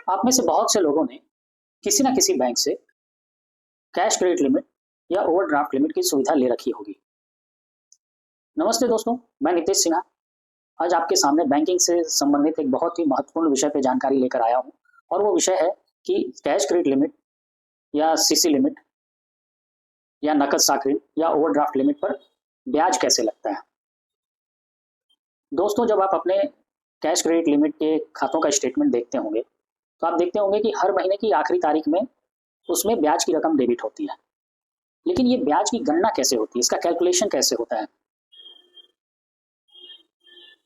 आप में से बहुत से लोगों ने किसी न किसी बैंक से कैश क्रेडिट लिमिट या ओवरड्राफ्ट लिमिट की सुविधा ले रखी होगी। नमस्ते दोस्तों, मैं नितेश सिन्हा आज आपके सामने बैंकिंग से संबंधित एक बहुत ही महत्वपूर्ण विषय पे जानकारी लेकर आया हूँ और वो विषय है कि कैश क्रेडिट लिमिट या सीसी लिमिट या नकद साख ऋण या ओवरड्राफ्ट लिमिट पर ब्याज कैसे लगता है। दोस्तों, जब आप अपने कैश क्रेडिट लिमिट के खातों का स्टेटमेंट देखते होंगे तो आप देखते होंगे कि हर महीने की आखिरी तारीख में उसमें ब्याज की रकम डेबिट होती है। लेकिन ये ब्याज की गणना कैसे होती है, इसका कैलकुलेशन कैसे होता है?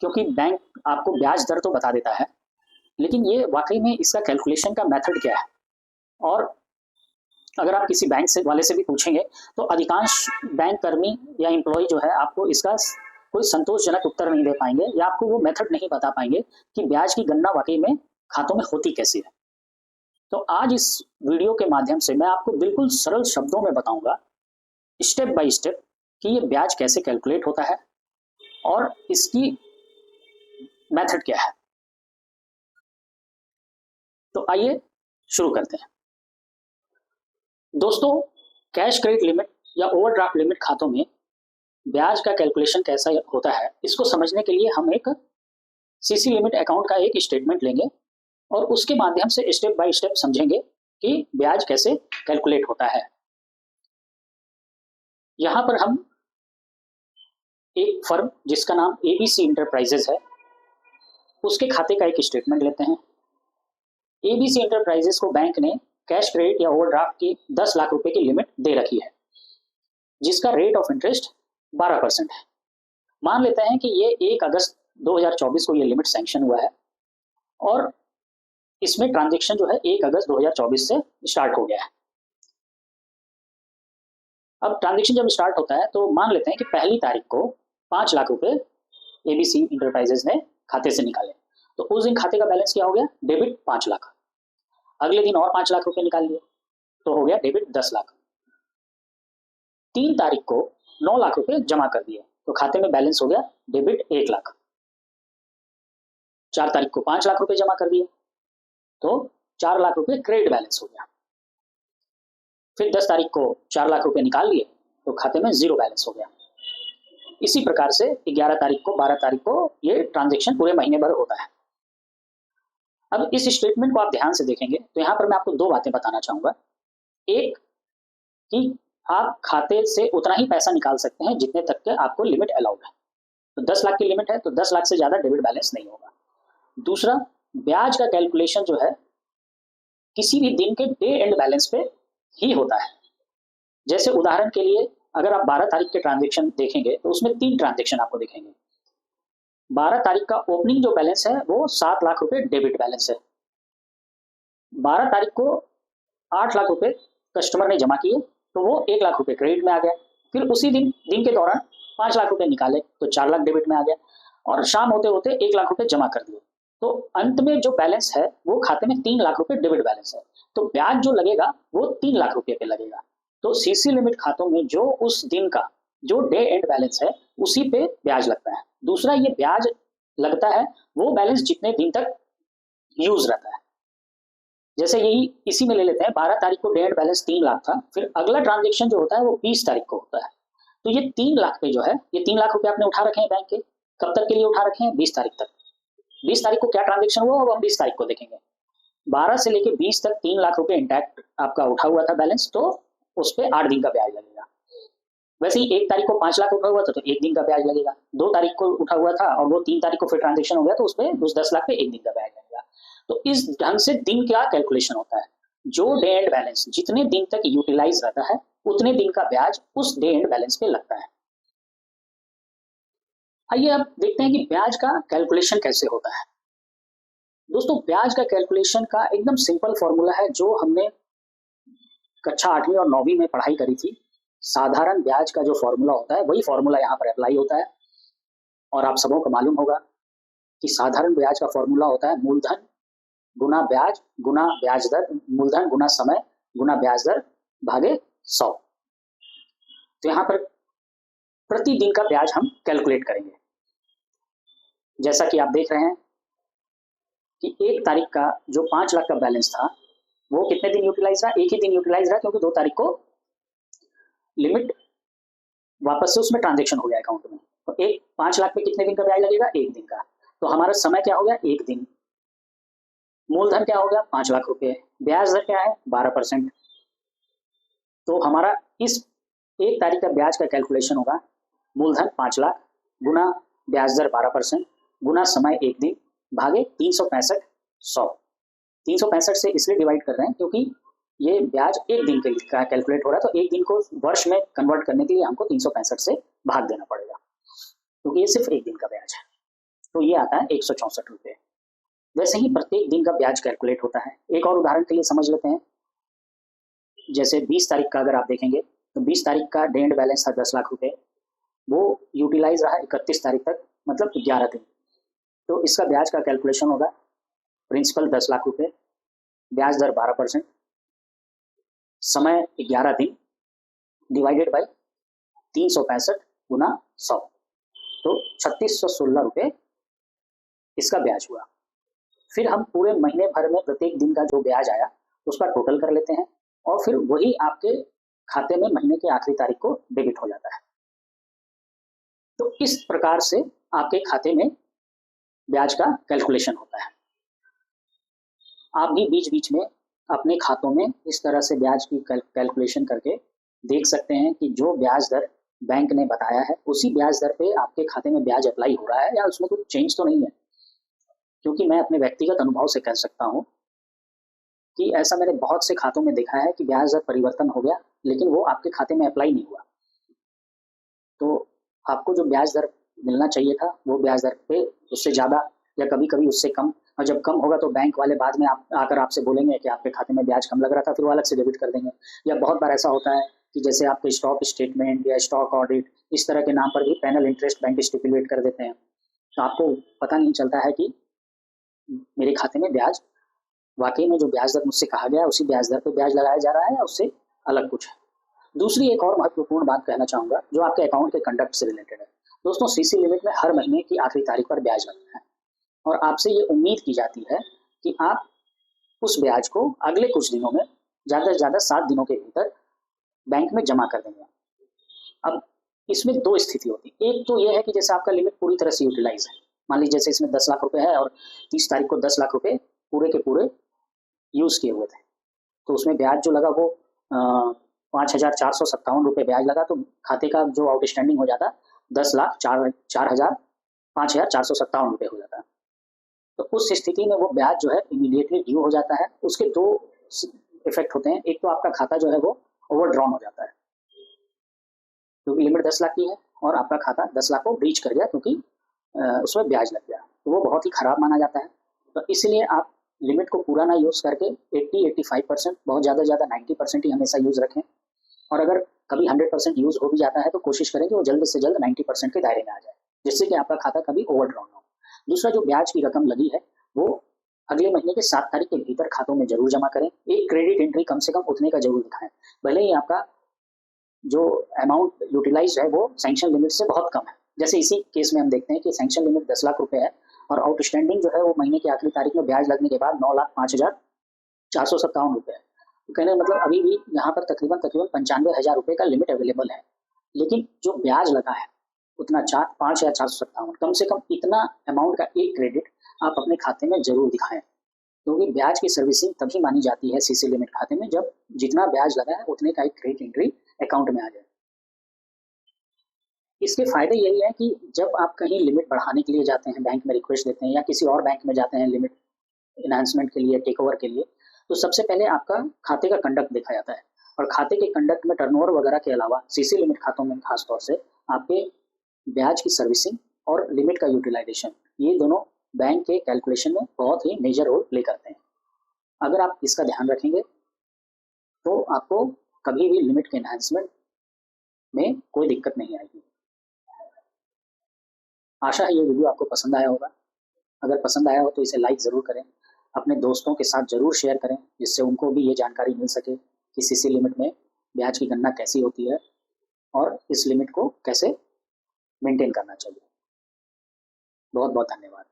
क्योंकि बैंक आपको ब्याज दर तो बता देता है, लेकिन ये वाकई में इसका कैलकुलेशन का मेथड क्या है? और अगर आप किसी बैंक से वाले से भी पूछेंगे तो अधिकांश बैंक कर्मी या एम्प्लॉय जो है आपको इसका कोई संतोषजनक उत्तर नहीं दे पाएंगे या आपको वो मेथड नहीं बता पाएंगे कि ब्याज की गणना वाकई में खातों में होती कैसी है। तो आज इस वीडियो के माध्यम से मैं आपको बिल्कुल सरल शब्दों में बताऊंगा स्टेप बाय स्टेप कि ये ब्याज कैसे कैलकुलेट होता है और इसकी मेथड क्या है। तो आइए शुरू करते हैं। दोस्तों, कैश क्रेडिट लिमिट या ओवरड्राफ्ट लिमिट खातों में ब्याज का कैलकुलेशन कैसा होता है, इसको समझने के लिए हम एक सीसी लिमिट अकाउंट का एक स्टेटमेंट लेंगे और उसके माध्यम से स्टेप बाय स्टेप समझेंगे कि ब्याज कैसे कैलकुलेट होता है। यहां पर हम एक फर्म जिसका नाम एबीसी इंटरप्राइजेज है उसके खाते का एक स्टेटमेंट लेते हैं। एबीसी इंटरप्राइजेज को बैंक ने कैश क्रेडिट या ओवरड्राफ्ट की 10 लाख रुपए की लिमिट दे रखी है जिसका रेट ऑफ इंटरेस्ट 12% है। मान लेते हैं कि ये 1 अगस्त 2024 को ये लिमिट सैंक्शन हुआ है और इसमें ट्रांजैक्शन जो है 1 अगस्त 2024 से स्टार्ट हो गया है। अब ट्रांजैक्शन जब स्टार्ट होता है तो मान लेते हैं कि पहली तारीख को 5 लाख रुपए एबीसी इंटरप्राइजेज ने खाते से निकाले, तो उस दिन खाते का बैलेंस क्या हो गया? डेबिट 5 लाख। अगले दिन और 5 लाख रुपए निकाल लिए तो हो गया डेबिट 10 लाख। 3 तारीख को 9 लाख रुपए जमा कर दिए तो खाते में बैलेंस हो गया डेबिट 1 लाख। 4 तारीख को 5 लाख रुपए जमा कर दिए तो 4 लाख रुपए क्रेडिट बैलेंस हो गया। फिर 10 तारीख को 4 लाख रुपए निकाल लिए तो खाते में जीरो बैलेंस हो गया। इसी प्रकार से 11 तारीख को 12 तारीख को ये ट्रांजैक्शन पूरे महीने भर होता है। अब इस स्टेटमेंट को आप ध्यान से देखेंगे तो यहाँ पर मैं आपको 2 बातें बताना चाहूंगा। एक कि आप खाते से उतना ही पैसा निकाल सकते हैं जितने तक के आपको लिमिट अलाउड है। तो 10 लाख की लिमिट है तो 10 लाख से ज्यादा डेबिट बैलेंस नहीं होगा। दूसरा, ब्याज का कैलकुलेशन जो है किसी भी दिन के डे एंड बैलेंस पे ही होता है। जैसे उदाहरण के लिए अगर आप 12 तारीख के ट्रांजैक्शन देखेंगे तो उसमें 3 ट्रांजैक्शन आपको दिखेंगे। 12 तारीख का ओपनिंग जो बैलेंस है वो 7 लाख रुपए डेबिट बैलेंस है। 12 तारीख को 8 लाख रुपए कस्टमर ने जमा किए तो वो 1 लाख रुपए क्रेडिट में आ गया। फिर उसी दिन के दौरान 5 लाख रुपए निकाले तो 4 लाख डेबिट में आ गया और शाम होते होते 1 लाख रुपए जमा कर दिए तो अंत में जो बैलेंस है वो खाते में 3 लाख रुपए डेबिट बैलेंस है। तो ब्याज जो लगेगा वो 3 लाख रुपए पे लगेगा। तो सीसी लिमिट खातों में जो उस दिन का जो डे एंड बैलेंस है उसी पे ब्याज लगता है। दूसरा, ये ब्याज लगता है वो बैलेंस जितने दिन तक यूज रहता है। जैसे यही इसी में ले लेते हैं, 12 तारीख को डे एंड बैलेंस 3 लाख था, फिर अगला ट्रांजैक्शन जो होता है वो 20 तारीख को होता है। तो ये 3 लाख पे जो है, ये 3 लाख रुपए आपने उठा रखे हैं बैंक के, कब तक के लिए उठा रखे हैं? 20 तारीख तक। 20 तारीख को क्या ट्रांजैक्शन हुआ अब हम 20 तारीख को देखेंगे। 12 से लेके 20 तक 3 लाख रुपए इंटैक्ट आपका उठा हुआ था बैलेंस, तो उस पर 8 दिन का ब्याज लगेगा। वैसे ही 1 तारीख को 5 लाख उठा हुआ था तो 1 दिन का ब्याज लगेगा। 2 तारीख को उठा हुआ था और वो 3 तारीख को फिर ट्रांजेक्शन हो गया तो उस पर उस 10 लाख पे 1 दिन का ब्याज लगेगा। तो इस ढंग से दिन का कैलकुलेशन होता है। जो डे एंड बैलेंस जितने दिन तक यूटिलाइज रहता है उतने दिन का ब्याज उस डे एंड बैलेंस पे लगता है। आइए अब देखते हैं कि ब्याज का कैलकुलेशन कैसे होता है। दोस्तों, ब्याज का कैलकुलेशन का एकदम सिंपल फॉर्मूला है जो हमने कक्षा 8वीं और 9वीं में पढ़ाई करी थी। साधारण ब्याज का जो फॉर्मूला होता है वही फॉर्मूला यहाँ पर अप्लाई होता है और आप सबों को मालूम होगा कि साधारण ब्याज का फॉर्मूला होता है मूलधन गुना ब्याज दर, मूलधन गुना समय गुना ब्याज दर भागे 100। तो यहाँ पर प्रतिदिन का ब्याज हम कैलकुलेट करेंगे। जैसा कि आप देख रहे हैं कि 1 तारीख का जो 5 लाख का बैलेंस था वो कितने दिन यूटिलाइज रहा, एक ही दिन यूटिलाइज रहा, क्योंकि 2 तारीख को लिमिट वापस से उसमें ट्रांजेक्शन हो गया अकाउंट में। तो एक 5 लाख में कितने दिन का ब्याज लगेगा, 1 दिन का। तो हमारा समय क्या हो गया, 1 दिन। मूलधन क्या हो गया, 5 लाख रुपए। ब्याज दर क्या है, 12%। तो हमारा इस 1 तारीख का ब्याज का कैलकुलेशन होगा, मूलधन 5 लाख गुना ब्याज दर 12% गुना समय 1 दिन भागे 365 100। 365 से इसलिए डिवाइड कर रहे हैं क्योंकि ये ब्याज 1 दिन के लिए का कैलकुलेट हो रहा है, तो 1 दिन को वर्ष में कन्वर्ट करने के लिए हमको 365 से भाग देना पड़ेगा, क्योंकि ये सिर्फ 1 दिन का ब्याज है। तो ये आता है 164 रुपये। वैसे ही प्रत्येक दिन का ब्याज कैलकुलेट होता है। एक और उदाहरण के लिए समझ लेते हैं। जैसे 20 तारीख का अगर आप देखेंगे तो 20 तारीख का डे एंड बैलेंस था 10 लाख रुपए, वो यूटिलाइज रहा 31 तारीख तक, मतलब 11 दिन। तो इसका ब्याज का कैलकुलेशन होगा, प्रिंसिपल 10 लाख रुपए, ब्याज दर 12%, समय 11 दिन डिवाइडेड बाई 365 गुना 100, तो 3616 रुपये इसका ब्याज हुआ। फिर हम पूरे महीने भर में प्रत्येक दिन का जो ब्याज आया उसका टोटल कर लेते हैं और फिर वही आपके खाते में महीने के आखिरी तारीख को डेबिट हो जाता है। तो इस प्रकार से आपके खाते में ब्याज का कैलकुलेशन होता है। आप भी बीच बीच में अपने खातों में इस तरह से ब्याज की कैलकुलेशन करके देख सकते हैं कि जो ब्याज दर बैंक ने बताया है उसी ब्याज दर पे आपके खाते में ब्याज अप्लाई हो रहा है या उसमें कुछ चेंज तो नहीं है। क्योंकि मैं अपने व्यक्तिगत अनुभव से कह सकता हूँ कि ऐसा मैंने बहुत से खातों में देखा है कि ब्याज दर परिवर्तन हो गया लेकिन वो आपके खाते में अप्लाई नहीं हुआ। तो आपको जो ब्याज दर मिलना चाहिए था वो ब्याज दर पे उससे ज़्यादा या कभी कभी उससे कम, और जब कम होगा तो बैंक वाले बाद में आकर आपसे बोलेंगे कि आपके खाते में ब्याज कम लग रहा था, फिर वो अलग से डेबिट कर देंगे। या बहुत बार ऐसा होता है कि जैसे आपके स्टॉक स्टेटमेंट या स्टॉक ऑडिट इस तरह के नाम पर भी पैनल इंटरेस्ट बैंक स्टिपुलेट कर देते हैं, तो आपको पता नहीं चलता है कि मेरे खाते में ब्याज वाकई में जो ब्याज दर मुझसे कहा गया उसी ब्याज दर पर ब्याज लगाया जा रहा है या उससे अलग कुछ है। दूसरी एक और महत्वपूर्ण बात कहना चाहूँगा जो आपके अकाउंट के कंडक्ट से रिलेटेड है। दोस्तों, सीसी लिमिट में हर महीने की आखिरी तारीख पर ब्याज लगता है और आपसे ये उम्मीद की जाती है कि आप उस ब्याज को अगले कुछ दिनों में, ज़्यादा से ज़्यादा 7 दिनों के भीतर बैंक में जमा कर देंगे। अब इसमें 2 स्थिति होती है। एक तो ये है कि जैसे आपका लिमिट पूरी तरह से यूटिलाइज है, मान लीजिए जैसे इसमें 10 लाख रुपए है और 30 तारीख को 10 लाख रुपए पूरे के पूरे यूज़ किए हुए थे, तो उसमें ब्याज जो लगा वो 5,457 रुपये ब्याज लगा, तो खाते का जो आउटस्टैंडिंग हो जाता 10,04,5,457 रुपये हो जाता है। तो उस स्थिति में वो ब्याज जो है इमीडिएटली ड्यू हो जाता है। उसके 2 इफेक्ट होते हैं। एक तो आपका खाता जो है वो ओवरड्रॉन हो जाता है क्योंकि लिमिट 10 लाख की है और आपका खाता 10 लाख को ब्रीच कर गया क्योंकि उसमें ब्याज लग गया, तो वो बहुत ही खराब माना जाता है। तो इसलिए आप लिमिट को पूरा ना यूज़ करके 80-85%, बहुत ज़्यादा 90% ही हमेशा यूज़ रखें। और अगर कभी 100% यूज़ हो भी जाता है तो कोशिश करें कि वो जल्द से जल्द 90% के दायरे में आ जाए, जिससे कि आपका खाता कभी ओवरड्रॉन ना हो। दूसरा, जो ब्याज की रकम लगी है वो अगले महीने के 7 तारीख के भीतर खातों में जरूर जमा करें। एक क्रेडिट एंट्री कम से कम उतने का जरूर दिखाएं, भले ही आपका जो अमाउंट यूटिलाइज है वो सैंक्शन लिमिट से बहुत कम है। जैसे इसी केस में हम देखते हैं कि सैंक्शन लिमिट 10 लाख रुपए है और आउटस्टैंडिंग जो है वो महीने की आखिरी तारीख में ब्याज लगने के बाद 9,05,457 रुपये है। तो कहने का मतलब अभी भी यहाँ पर तकरीबन 95,000 रुपये का लिमिट अवेलेबल है, लेकिन जो ब्याज लगा है उतना 5,457, कम से कम इतना अमाउंट का एक क्रेडिट आप अपने खाते में जरूर दिखाएं, क्योंकि ब्याज की सर्विसिंग तभी मानी जाती है सीसी लिमिट खाते में जब जितना ब्याज लगा है उतने का एक क्रेडिट एंट्री अकाउंट में आ जाए। इसके फायदे यही है कि जब आप कहीं लिमिट बढ़ाने के लिए जाते हैं, बैंक में रिक्वेस्ट देते हैं या किसी और बैंक में जाते हैं लिमिट इन्हांसमेंट के लिए, टेक ओवर के लिए, तो सबसे पहले आपका खाते का कंडक्ट देखा जाता है और खाते के कंडक्ट में टर्नओवर वगैरह के अलावा सीसी लिमिट खातों में खासतौर से आपके ब्याज की सर्विसिंग और लिमिट का यूटिलाइजेशन, ये दोनों बैंक के कैलकुलेशन में बहुत ही मेजर रोल प्ले करते हैं। अगर आप इसका ध्यान रखेंगे तो आपको कभी भी लिमिट के एनहांसमेंट में कोई दिक्कत नहीं आएगी। आशा है ये वीडियो आपको पसंद आया होगा। अगर पसंद आया हो तो इसे लाइक ज़रूर करें, अपने दोस्तों के साथ ज़रूर शेयर करें, जिससे उनको भी ये जानकारी मिल सके कि सीसी लिमिट में ब्याज की गणना कैसी होती है और इस लिमिट को कैसे मेंटेन करना चाहिए। बहुत बहुत धन्यवाद।